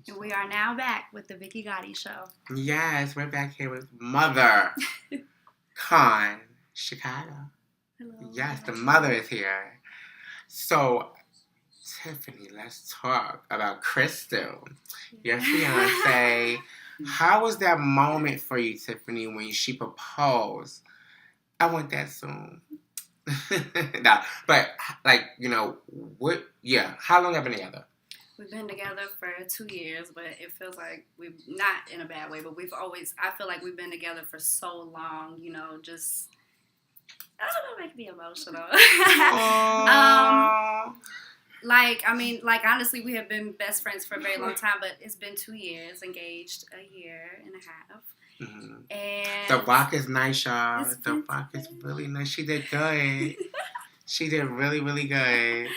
And we are now back with the Vicky Gotti Show. Yes, we're back here with Mother Con Chicago. Hello. Yes, the mother is here. So, Tiffany, let's talk about Crystal, your fiance. How was that moment for you, Tiffany, when she proposed? I want that soon. No, but what? Yeah, how long have you been together? We've been together for 2 years, but it feels like we've, not in a bad way, but I feel like we've been together for so long, just, I don't know, make me emotional. Honestly, we have been best friends for a very long time, but it's been 2 years, engaged a year and a half. Mm-hmm. And the rock is nice, y'all. The rock is really nice. She did good. She did really, really good.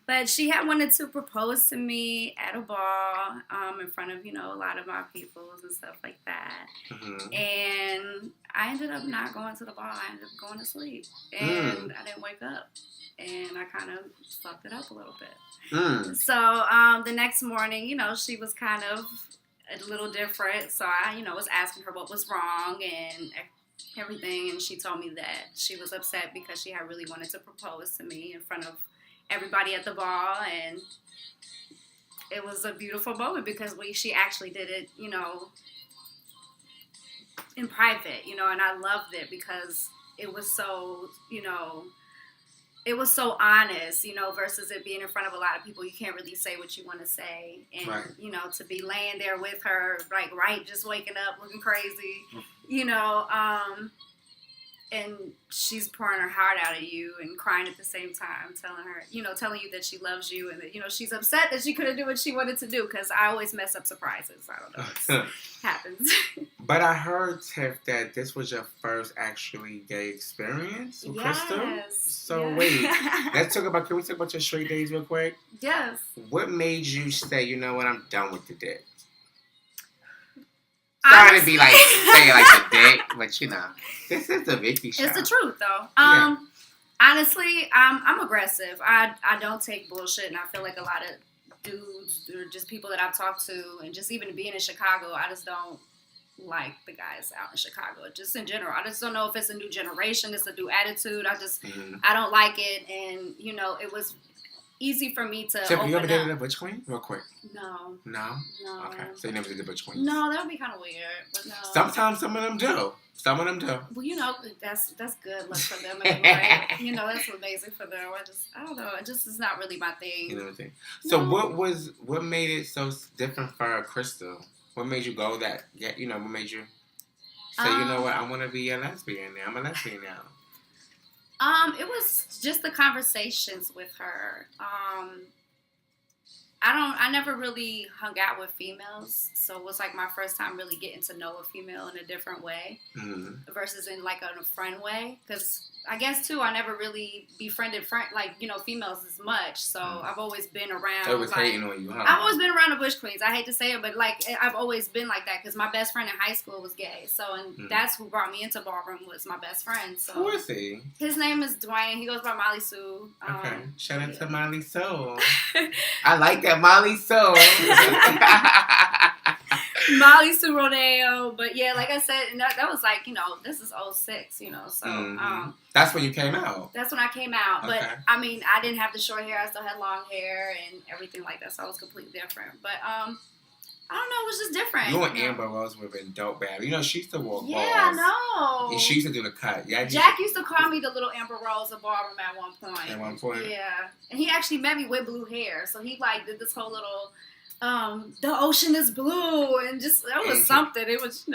But she had wanted to propose to me at a ball, in front of, a lot of my peoples and stuff like that. Mm-hmm. And I ended up not going to the ball. I ended up going to sleep. And I didn't wake up. And I kind of fucked it up a little bit. So the next morning, she was kind of a little different. So I, was asking her what was wrong and everything. And she told me that she was upset because she had really wanted to propose to me in front of everybody at the ball, and it was a beautiful moment because she actually did it, in private, and I loved it because it was so, it was so honest, versus it being in front of a lot of people. You can't really say what you want to say, and right. To be laying there with her, just waking up looking crazy, and she's pouring her heart out at you and crying at the same time, telling you that she loves you and that, she's upset that she couldn't do what she wanted to do, because I always mess up surprises. I don't know what happens. But I heard, Tiff, that this was your first actually gay experience with Crystal. So wait, can we talk about your straight days real quick? Yes. What made you say, you know what, I'm done with the dick? Sorry to be saying the dick, but this is the Vicky show. It's the truth though. Yeah. Honestly, I'm aggressive. I don't take bullshit, and I feel like a lot of dudes or just people that I've talked to, and just even being in Chicago, I just don't like the guys out in Chicago. Just in general, I just don't know if it's a new generation, it's a new attitude. I don't like it, and it was easy for me to. Tiff, you ever dated a butch queen? Real quick. No. No? No. Okay. So you never did the butch queen? No, that would be kind of weird. But no. Sometimes some of them do. Well, that's good luck for them. Anyway. That's amazing for them. I don't know. It's not really my thing. You know what I'm saying? So what made it so different for Crystal? What made you go that? Yeah, what made you say, you know what? I want to be a lesbian now. I'm a lesbian now. It was just the conversations with her. I never really hung out with females, so it was like my first time really getting to know a female in a different way, versus in a friend way. Because I guess too, I never really befriended females as much. So I've always been around. So it was hating on you, huh? I've always been around the Bush Queens. I hate to say it, but I've always been like that because my best friend in high school was gay. So that's who brought me into ballroom, was my best friend. So who is he? His name is Dwayne. He goes by Molly Sue. Okay, shout out to Molly Sue. I like that Molly Sue. Molly Sue Rodeo, but yeah, like I said, that was this is 06, so that's when you came out. That's when I came out, okay. But I mean, I didn't have the short hair, I still had long hair and everything like that, so I was completely different. But I don't know, it was just different. You and Ambrose would have been dope bad. She used to walk balls. Yeah, I know. And she used to do the cut. Yeah, Jack used to call me the little Ambrose of ballroom at one point. At one point? Yeah. And he actually met me with blue hair, so he did this whole little the ocean is blue, and just that was something. It was,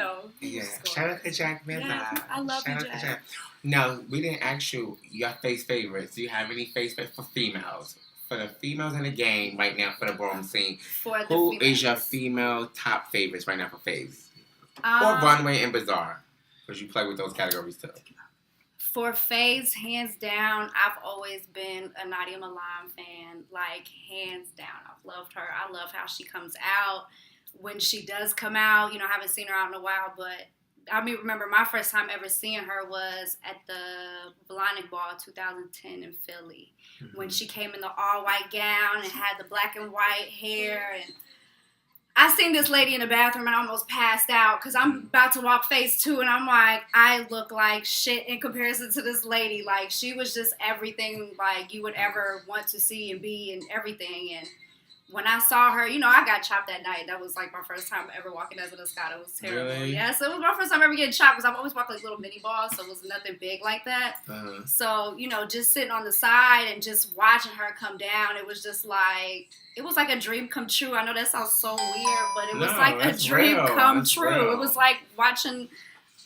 Yeah. Shout out to Jack, man. Yeah, I love you, Jack. No, we didn't ask you your face favorites. Do you have any face favorites for females? For the females in the game right now, for the ballroom scene, who is your female top favorites right now for faves? Or runway and bizarre, because you play with those categories too. For faves, hands down, I've always been a Nadia Milan fan. Hands down. I've loved her. I love how she comes out. When she does come out, I haven't seen her out in a while, but I remember my first time ever seeing her was at the Blinding Ball 2010 in Philly, when she came in the all-white gown and had the black and white hair, and I seen this lady in the bathroom and I almost passed out because I'm about to walk phase 2 and I'm like, I look like shit in comparison to this lady. Like, she was just everything like you would ever want to see and be and everything. And when I saw her, you know, I got chopped that night. That was like my first time ever walking as an Escada. It was terrible. Really? Yes, it was my first time ever getting chopped because I've always walked like little mini balls, so it was nothing big like that. Uh-huh. So, you know, just sitting on the side and just watching her come down, it was just like, it was like a dream come true. I know that sounds so weird, but it was like a dream come true. Real. It was like watching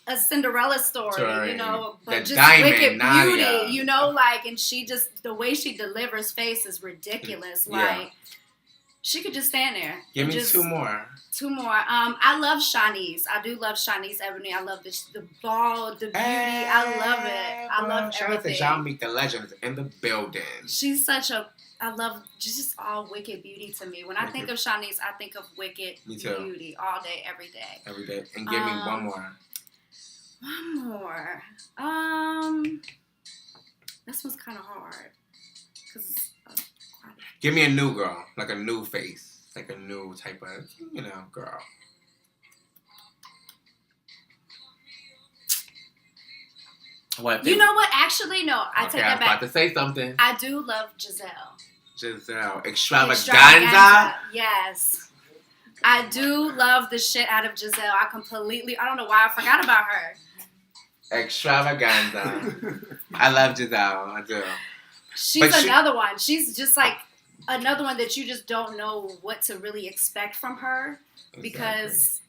a Cinderella story, you know, but the just wicked Nadia. beauty, you know, like, and she just, the way she delivers face is ridiculous. Like, she could just stand there. Give me 2 more. 2 more. I love Shanice. I do love Shanice Ebony. I love the ball, the beauty. I love it. I love everything. Shout out to Y'all Meet the Legends in the building. She's such a, I love, just all wicked beauty to me. When I think of Shanice, I think of wicked beauty all day, every day. Every day. And give me 1 more. 1 more. This one's kind of hard. Because give me a new girl, like a new face, like a new type of, you know, girl. What? You know what? Actually, no. I take that back. I was about to say something. I do love Gizelle. Gizelle. Extravaganza? Yes. I do love the shit out of Gizelle. I don't know why I forgot about her. Extravaganza. I love Gizelle. I do. She's another one. She's just like another one that you just don't know what to really expect from her because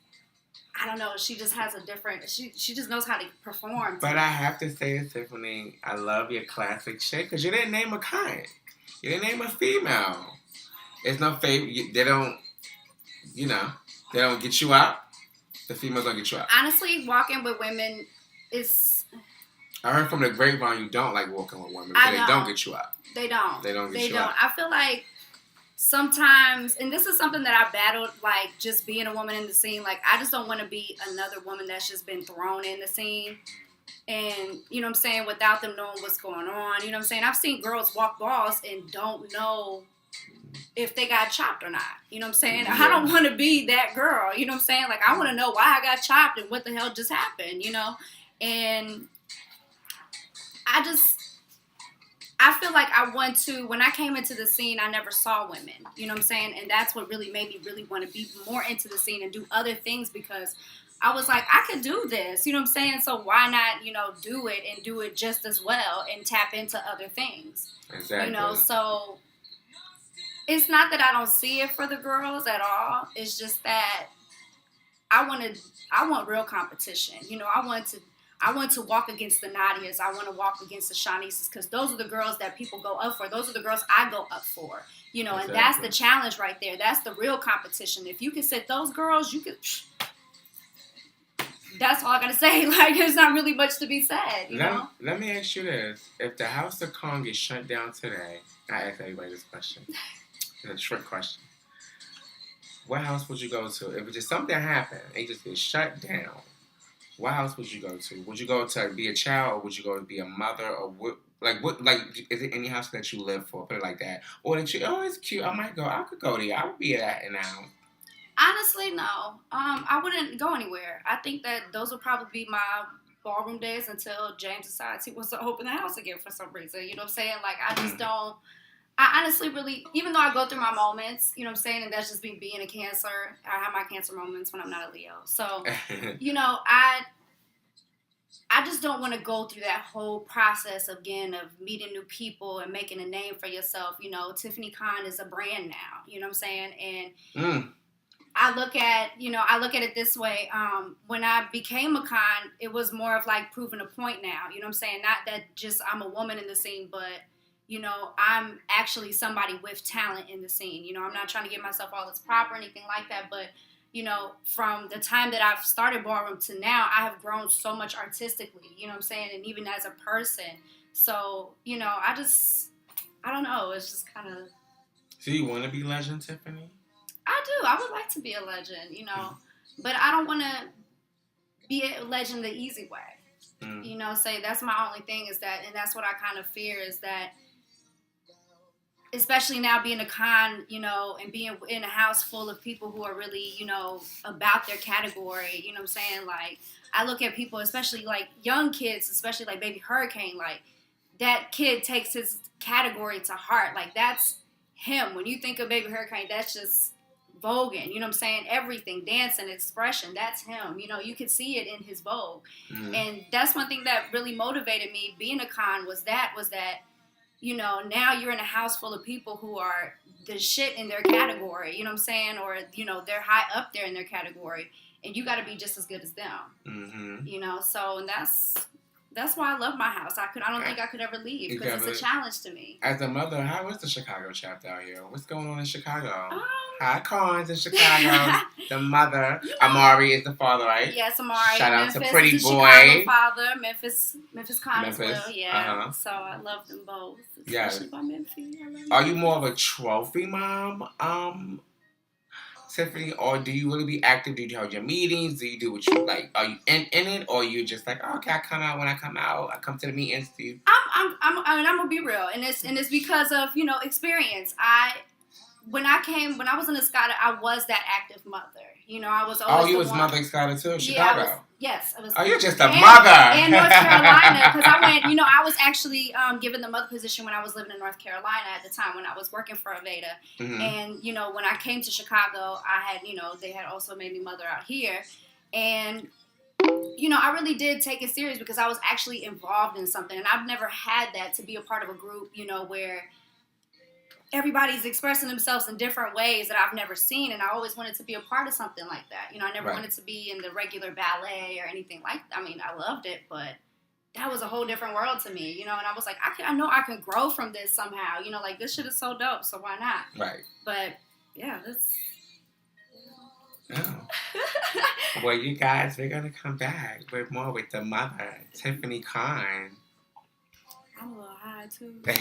I don't know. She just has a different. She just knows how to perform. But I have to say, Tiffany, I love your classic shit because you didn't name a kind. You didn't name a female. It's no favorite. They don't. You know, they don't get you out. The females don't get you out. Honestly, walking with women is. I heard from the grapevine you don't like walking with women because they don't get you out. They don't. They don't get you out. I feel like sometimes, and this is something that I battled, like just being a woman in the scene. Like, I just don't want to be another woman that's just been thrown in the scene. And, you know what I'm saying, without them knowing what's going on. You know what I'm saying? I've seen girls walk balls and don't know if they got chopped or not. You know what I'm saying? Yeah. I don't want to be that girl. You know what I'm saying? Like, I want to know why I got chopped and what the hell just happened, you know? And I feel like I want to, when I came into the scene, I never saw women, you know what I'm saying? And that's what really made me really want to be more into the scene and do other things because I was like, I could do this, you know what I'm saying? So why not, you know, do it and do it just as well and tap into other things, exactly. You know? So it's not that I don't see it for the girls at all. It's just that I want real competition. You know, I want to walk against the Nadias. I want to walk against the Shanices because those are the girls that people go up for. Those are the girls I go up for. You know, exactly. And that's the challenge right there. That's the real competition. If you can set those girls, you can. That's all I gotta say. Like, there's not really much to be said. You know. Let me ask you this: if the House of Kong gets shut down today, I ask everybody this question. It's a trick question. What house would you go to if it just something happened and it just get shut down? What house would you go to? Would you go to be a child, or would you go to be a mother, or what? Like, is it any house that you live for? Put it like that, or that you? Oh, it's cute. I could go there. I would be at that now. Honestly, no. I wouldn't go anywhere. I think that those would probably be my ballroom days until James decides he wants to open the house again for some reason. You know what I'm saying? Like, I just don't. I honestly really, even though I go through my moments, you know what I'm saying, and that's just me being a Cancer. I have my Cancer moments when I'm not a Leo. So, you know, I just don't want to go through that whole process again of meeting new people and making a name for yourself. You know, Tiffany Khan is a brand now. You know what I'm saying? And I look at it this way. When I became a Khan, it was more of like proving a point now. You know what I'm saying? Not that just I'm a woman in the scene, but you know, I'm actually somebody with talent in the scene. You know, I'm not trying to give myself all that's proper or anything like that. But, you know, from the time that I've started ballroom to now, I have grown so much artistically, you know what I'm saying? And even as a person. So, you know, I don't know. It's just kind of. Do you want to be legend, Tiffany? I do. I would like to be a legend, you know. But I don't want to be a legend the easy way. You know, say that's my only thing is that, and that's what I kind of fear is that especially now being a con, you know, and being in a house full of people who are really, you know, about their category, you know what I'm saying? Like, I look at people, especially like young kids, especially like Baby Hurricane, like, that kid takes his category to heart. Like, that's him. When you think of Baby Hurricane, that's just voguing, you know what I'm saying? Everything, dancing, expression, that's him. You know, you could see it in his vogue. And that's one thing that really motivated me being a con was that, you know, now you're in a house full of people who are the shit in their category, you know what I'm saying? Or, you know, they're high up there in their category, and you got to be just as good as them, you know? So, and that's why I love my house. I don't think I could ever leave because it's a challenge to me. As a mother, how is the Chicago chapter out here? What's going on in Chicago? Hi, Cons in Chicago. The mother. You know, Amari is the father, right? Yes, Amari. Shout out Memphis to Pretty is the Boy. Chicago father. Memphis Con as well. Yeah. Uh-huh. So I love them both. Yes. Especially by Memphis. Are you more of a trophy mom? Tiffany, or do you really be active? Do you hold your meetings? Do you do what you like? Are you in it, or you just like, oh, okay, I come out when I come out. I come to the meetings. I'm gonna be real, and it's because of, you know, experience. When I was in Escada, I was that active mother. You know, I was always. Oh, you was mother Escada too, in Chicago. Yes, I was. Oh, you're just a mother. In North Carolina, because I went. You know, I was actually given the mother position when I was living in North Carolina at the time when I was working for Aveda. And you know, when I came to Chicago, I had, you know, they had also made me mother out here, and you know, I really did take it serious because I was actually involved in something, and I've never had that to be a part of a group, you know, where everybody's expressing themselves in different ways that I've never seen, and I always wanted to be a part of something like that. You know, I never wanted to be in the regular ballet or anything like that. I mean, I loved it, but that was a whole different world to me, you know, and I was like, I know I can grow from this somehow, you know, like, this shit is so dope, so why not? Right. But, yeah, that's... Oh. Well, you guys, we're going to come back with more with the mother, Tiffany Con. I'm a little high, too.